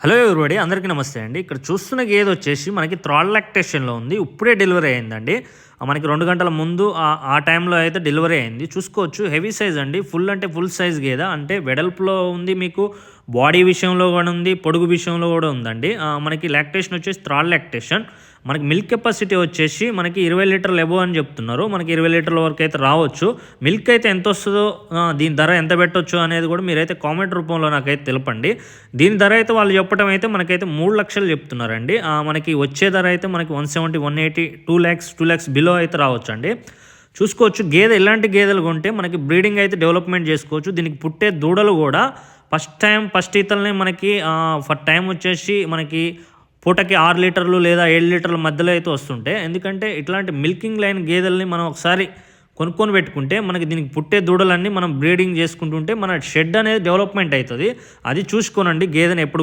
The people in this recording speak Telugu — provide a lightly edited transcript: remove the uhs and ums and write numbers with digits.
హలో ఎవరిబడి అందరికీ నమస్తే అండి. ఇక్కడ చూస్తున్న గేదె వచ్చేసి మనకి థ్రాల్ లాక్టేషన్‌లో ఉంది. ఇప్పుడే డెలివరీ అయిందండి. మనకి 2 గంటల ముందు ఆ టైంలో అయితే డెలివరీ అయింది. చూసుకోవచ్చు హెవీ సైజ్ అండి. ఫుల్ అంటే ఫుల్ సైజ్ గేదె. అంటే వెడల్పులో ఉంది, మీకు బాడీ విషయంలో కూడా ఉంది, పొడుగు విషయంలో కూడా ఉందండి. మనకి లాక్టేషన్ వచ్చేసి థ్రాల్ లాక్టేషన్. మనకి మిల్క్ కెపాసిటీ వచ్చేసి మనకి 20 లీటర్లు ఎబోవ్ అని చెప్తున్నారు. మనకి 20 లీటర్ల వరకు అయితే రావచ్చు. మిల్క్ అయితే ఎంత వస్తుందో, దీని ధర ఎంత పెట్టొచ్చు అనేది కూడా మీరైతే కామెంట్ రూపంలో నాకైతే తెలపండి. దీని ధర అయితే వాళ్ళు చెప్పడం అయితే మనకైతే 3 లక్షలు చెప్తున్నారండి. మనకి వచ్చే ధర అయితే మనకి 170, 180, 2 lakhs బిలో అయితే రావచ్చు అండి. చూసుకోవచ్చు గేదె ఎలాంటి గేదెలు కొంటే మనకి బ్రీడింగ్ అయితే డెవలప్మెంట్ చేసుకోవచ్చు. దీనికి పుట్టే దూడలు కూడా ఫస్ట్ ఈతల్ని మనకి ఫర్ టైం వచ్చేసి మనకి పూటకి 6 లీటర్లు లేదా 7 లీటర్ల మధ్యలో అయితే వస్తుంటాయి. ఎందుకంటే ఇట్లాంటి మిల్కింగ్ లైన్ గేదెల్ని మనం ఒకసారి కొనుక్కొని పెట్టుకుంటే మనకి దీనికి పుట్టే దూడలన్నీ మనం బ్రీడింగ్ చేసుకుంటుంటే మన షెడ్ అనేది డెవలప్మెంట్ అవుతుంది. అది చూసుకోనండి గేదెని ఎప్పుడు